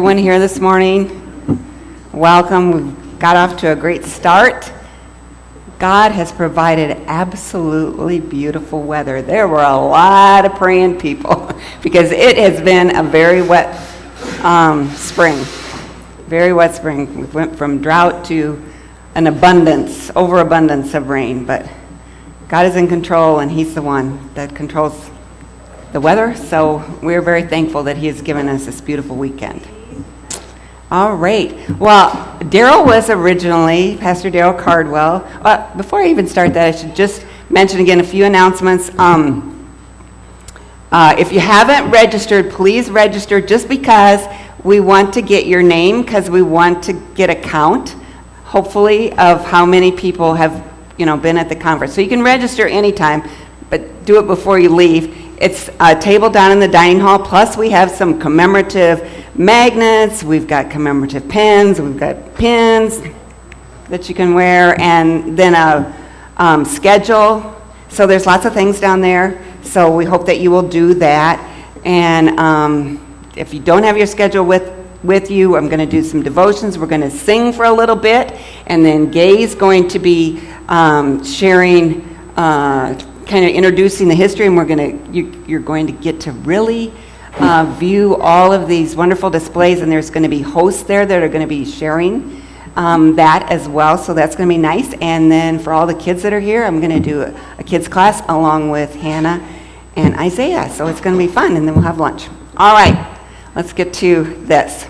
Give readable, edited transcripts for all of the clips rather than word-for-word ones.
Everyone here this morning, welcome. We've got off to a great start. God has provided absolutely beautiful weather. There were a lot of praying people because it has been a very wet spring. Very wet spring. We went from drought to an overabundance of rain, but God is in control and He's the one that controls the weather, so we're very thankful that He has given us this beautiful weekend. All right. Well, Pastor Daryl Cardwell. Before I even start that, I should just mention again a few announcements. If you haven't registered, please register just because we want to get your name, because we want to get a count, hopefully, of how many people have been at the conference. So you can register anytime, but do it before you leave. It's a table down in the dining hall, plus we have some commemorative magnets, we've got commemorative pens, we've got pins that you can wear, and then a schedule. So there's lots of things down there, so we hope that you will do that. And if you don't have your schedule with you, I'm going to do some devotions. We're going to sing for a little bit, and then Gay's going to be sharing, kind of introducing the history, and you're going to get to really view all of these wonderful displays, and there's going to be hosts there that are going to be sharing that as well, so that's going to be nice. And then for all the kids that are here, I'm going to do a kids class along with Hannah and Isaiah, so it's going to be fun, and then we'll have lunch. All right, let's get to this.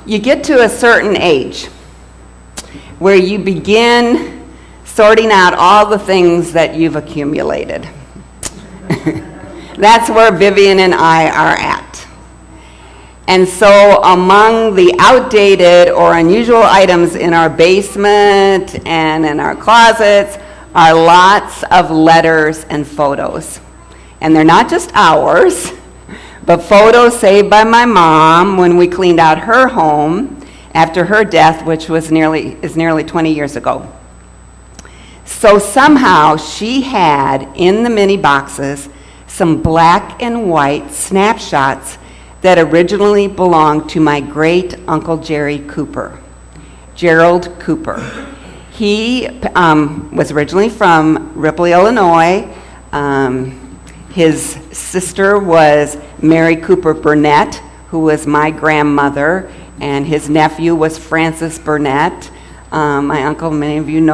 You get to a certain age where you begin sorting out all the things that you've accumulated. That's where Vivian and I are at. And so among the outdated or unusual items in our basement and in our closets are lots of letters and photos. And they're not just ours, but photos saved by my mom when we cleaned out her home after her death, which is nearly 20 years ago. So somehow she had in the mini boxes some black and white snapshots that originally belonged to my great Uncle Gerald Cooper. He was originally from Ripley, Illinois. His sister was Mary Cooper Burnett, who was my grandmother, and his nephew was Francis Burnett. My uncle, many of you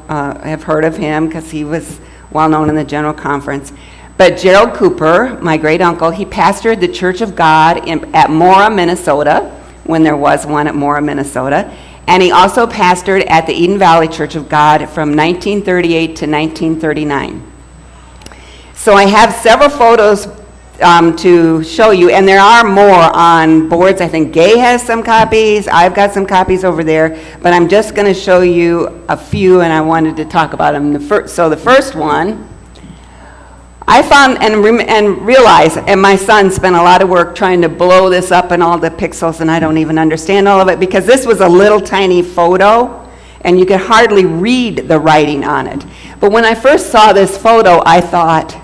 have heard of him because he was well known in the General Conference. But Gerald Cooper, my great uncle, he pastored the Church of God at Mora, Minnesota, when there was one at Mora, Minnesota. And he also pastored at the Eden Valley Church of God from 1938 to 1939. So I have several photos to show you, and there are more on boards. I think Gay has some copies. I've got some copies over there, but I'm just going to show you a few, and I wanted to talk about them. So the first one, I found and realized, and my son spent a lot of work trying to blow this up and all the pixels, and I don't even understand all of it, because this was a little tiny photo, and you could hardly read the writing on it. But when I first saw this photo, I thought,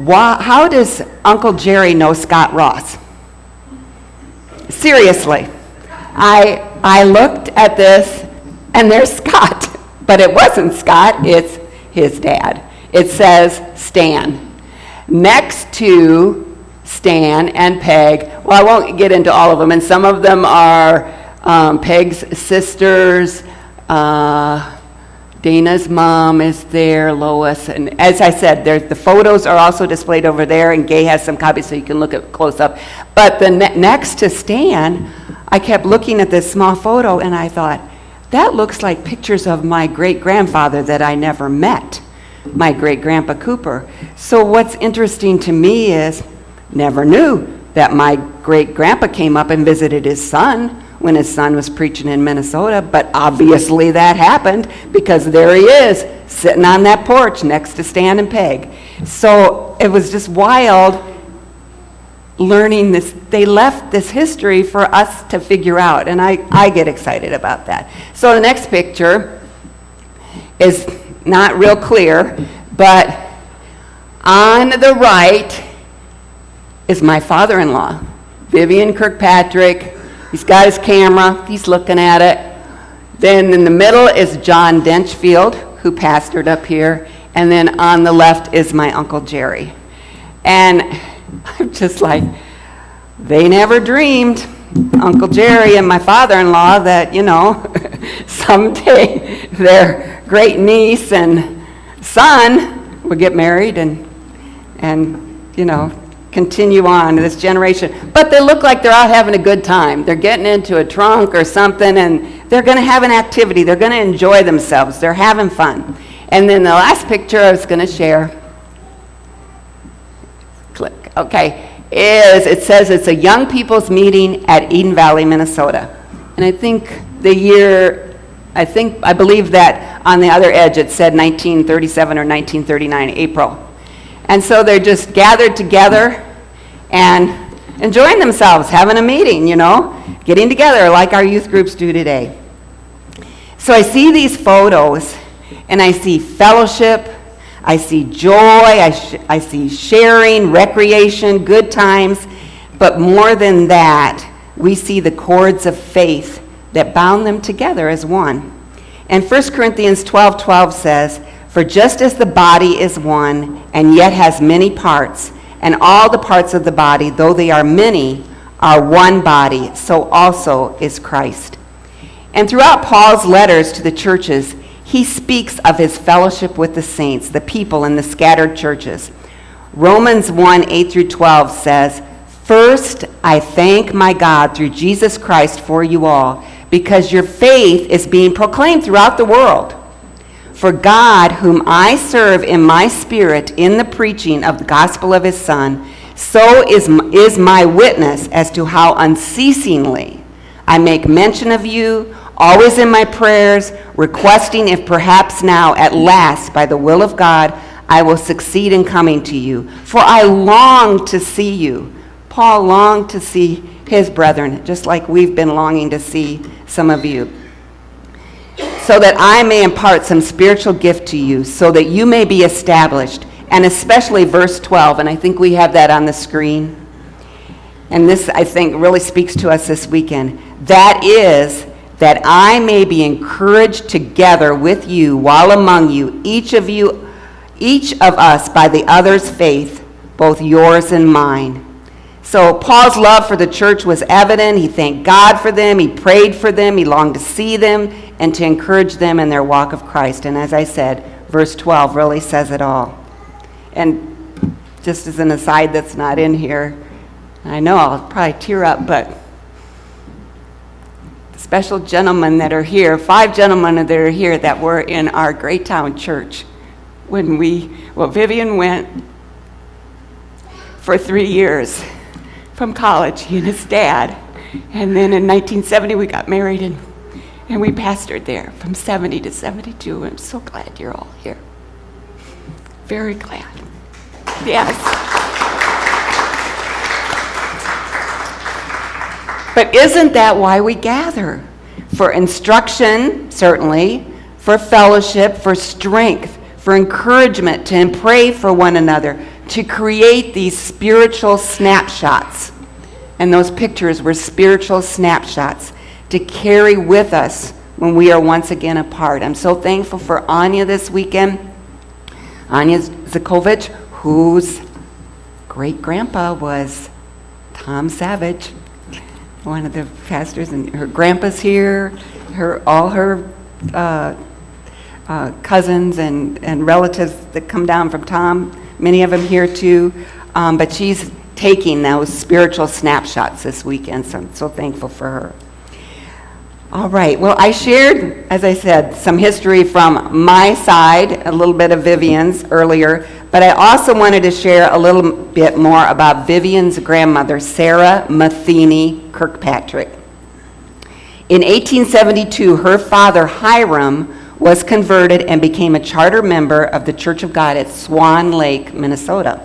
how does Uncle Jerry know Scott Ross? Seriously. I looked at this, and there's Scott. But it wasn't Scott, it's his dad. It says Stan. Next to Stan and Peg, well, I won't get into all of them, and some of them are Peg's sisters, Dana's mom is there, Lois, and as I said, the photos are also displayed over there, and Gay has some copies so you can look at close up. But next to Stan, I kept looking at this small photo, and I thought, that looks like pictures of my great-grandfather that I never met, my great-grandpa Cooper. So what's interesting to me is, never knew that my great-grandpa came up and visited his son when his son was preaching in Minnesota, but obviously that happened because there he is, sitting on that porch next to Stan and Peg. So it was just wild learning this. They left this history for us to figure out, and I get excited about that. So the next picture is not real clear, but on the right is my father-in-law, Vivian Kirkpatrick. He's got his camera. He's looking at it. Then in the middle is John Denchfield, who pastored up here. And then on the left is my Uncle Jerry. And I'm just like, they never dreamed, Uncle Jerry and my father-in-law, that, someday their great niece and son would get married and continue on to this generation. But they look like they're out having a good time. They're getting into a trunk or something, and they're going to have an activity. They're going to enjoy themselves. They're having fun. And then the last picture I was going to share, click, okay, it says it's a young people's meeting at Eden Valley, Minnesota. And I think I believe that on the other edge it said 1937 or 1939, April. And so they're just gathered together and enjoying themselves, having a meeting, getting together like our youth groups do today. So I see these photos, and I see fellowship, I see joy, I see sharing, recreation, good times, but more than that, we see the cords of faith that bound them together as one. And 1 Corinthians 12:12 says, "For just as the body is one, and yet has many parts, and all the parts of the body, though they are many, are one body, so also is Christ." And throughout Paul's letters to the churches, he speaks of his fellowship with the saints, the people in the scattered churches. Romans 1:8-12 says, "First, I thank my God through Jesus Christ for you all, because your faith is being proclaimed throughout the world. For God, whom I serve in my spirit in the preaching of the gospel of his Son, so is my witness as to how unceasingly I make mention of you, always in my prayers, requesting if perhaps now, at last, by the will of God, I will succeed in coming to you. For I long to see you." Paul longed to see his brethren, just like we've been longing to see some of you. "So that I may impart some spiritual gift to you, so that you may be established." And especially verse 12, and I think we have that on the screen. And this, I think, really speaks to us this weekend. "That is, that I may be encouraged together with you while among you, each of us by the other's faith, both yours and mine." So Paul's love for the church was evident. He thanked God for them. He prayed for them. He longed to see them and to encourage them in their walk of Christ. And as I said, verse 12 really says it all. And just as an aside that's not in here, I know I'll probably tear up, but special gentlemen that are here, 5 gentlemen that are here that were in our Greytown church when Vivian went for 3 years from college, he and his dad. And then in 1970 we got married and we pastored there from 70 to 72. I'm so glad you're all here. Very glad. Yes. But isn't that why we gather? For instruction, certainly, for fellowship, for strength, for encouragement, to pray for one another, to create these spiritual snapshots. And those pictures were spiritual snapshots to carry with us when we are once again apart. I'm so thankful for Anya this weekend. Anya Zakovich, whose great-grandpa was Tom Savage, one of the pastors, and her grandpa's here, all her cousins and relatives that come down from Tom, many of them here too, but she's taking those spiritual snapshots this weekend, so I'm so thankful for her. All right, well, I shared, as I said, some history from my side, a little bit of Vivian's earlier, but I also wanted to share a little bit more about Vivian's grandmother, Sarah Matheny Kirkpatrick. In 1872, her father, Hiram, was converted and became a charter member of the Church of God at Swan Lake, Minnesota.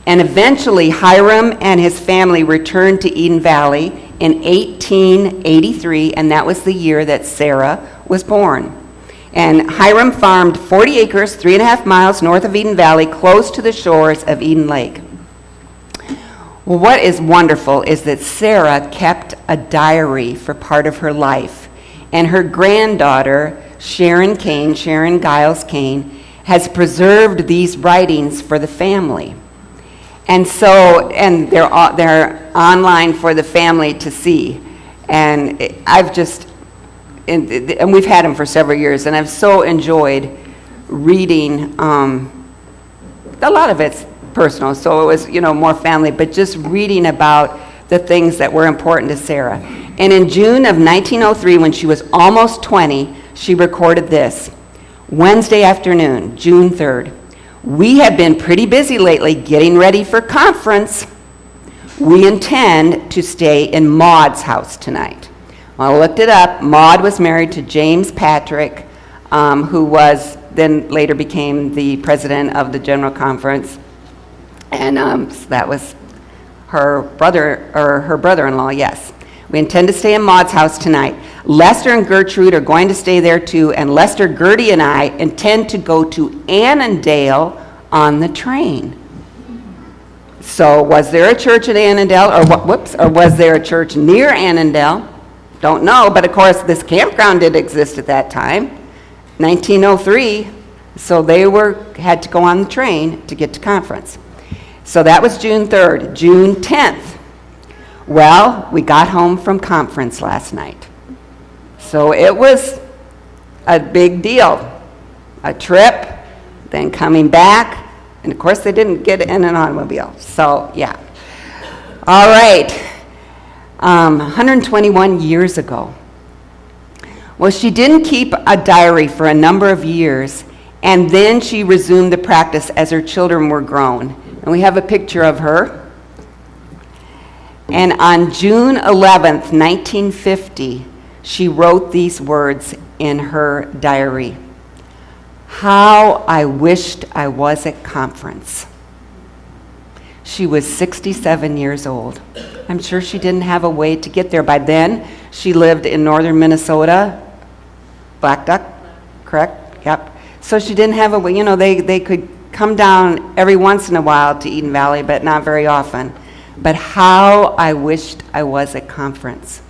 And eventually, Hiram and his family returned to Eden Valley in 1883, and that was the year that Sarah was born. And Hiram farmed 40 acres, 3.5 miles north of Eden Valley, close to the shores of Eden Lake. Well, what is wonderful is that Sarah kept a diary for part of her life, and her granddaughter, Sharon Giles Kane, has preserved these writings for the family. And so, and they're online for the family to see. And and we've had them for several years, and I've so enjoyed reading. A lot of it's personal, so it was, more family, but just reading about the things that were important to Sarah. And in June of 1903, when she was almost 20, she recorded this. Wednesday afternoon, June 3rd. We have been pretty busy lately getting ready for conference. We intend to stay in Maud's house tonight. Well, I looked it up. Maud was married to James Patrick, who was then later became the president of the General Conference. And so that was her brother-in-law, yes. We intend to stay in Maud's house tonight. Lester and Gertrude are going to stay there too, and Lester, Gertie, and I intend to go to Annandale on the train. So was there a church at Annandale, or was there a church near Annandale? Don't know, but of course this campground did exist at that time, 1903, so they had to go on the train to get to conference. So that was June 3rd. June 10th. Well, we got home from conference last night. So it was a big deal. A trip, then coming back, and of course they didn't get in an automobile. So, yeah. All right. 121 years ago. Well, she didn't keep a diary for a number of years, and then she resumed the practice as her children were grown. And we have a picture of her. And on June 11th, 1950, she wrote these words in her diary. How I wished I was at conference. She was 67 years old. I'm sure she didn't have a way to get there. By then, she lived in northern Minnesota. Black Duck, correct? Yep. So she didn't have a way, they could come down every once in a while to Eden Valley, but not very often. But how I wished I was at conference.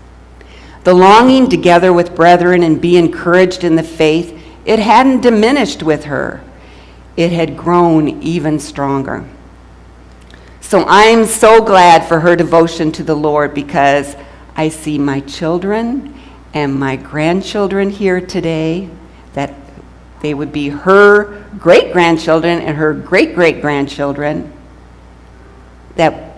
The longing together with brethren and be encouraged in the faith, it hadn't diminished with her. It had grown even stronger. So I'm so glad for her devotion to the Lord, because I see my children and my grandchildren here today, that they would be her great-grandchildren and her great-great-grandchildren that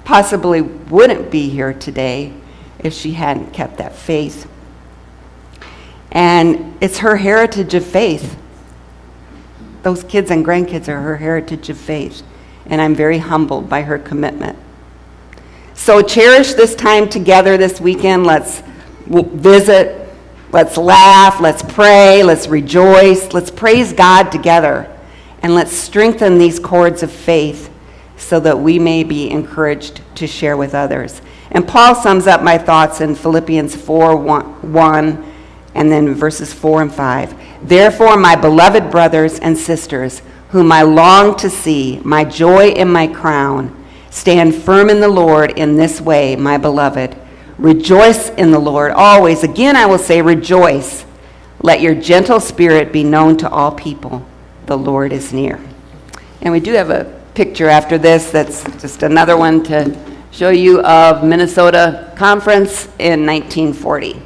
possibly wouldn't be here today if she hadn't kept that faith. And it's her heritage of faith. Those kids and grandkids are her heritage of faith. And I'm very humbled by her commitment. So cherish this time together this weekend. Let's visit. Let's laugh, let's pray, let's rejoice, let's praise God together, and let's strengthen these cords of faith so that we may be encouraged to share with others. And Paul sums up my thoughts in Philippians 4:1 and then verses 4 and 5. Therefore, my beloved brothers and sisters, whom I long to see, my joy and my crown, stand firm in the Lord in this way, my beloved. Rejoice in the Lord always. Again, I will say rejoice. Let your gentle spirit be known to all people. The Lord is near. And we do have a picture after this that's just another one to show you of Minnesota Conference in 1940.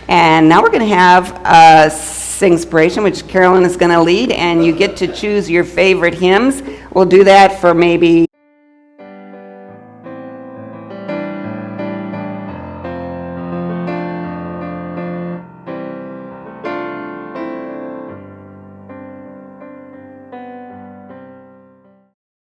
And now we're going to have a Singspiration, which Carolyn is going to lead, and you get to choose your favorite hymns. We'll do that for maybe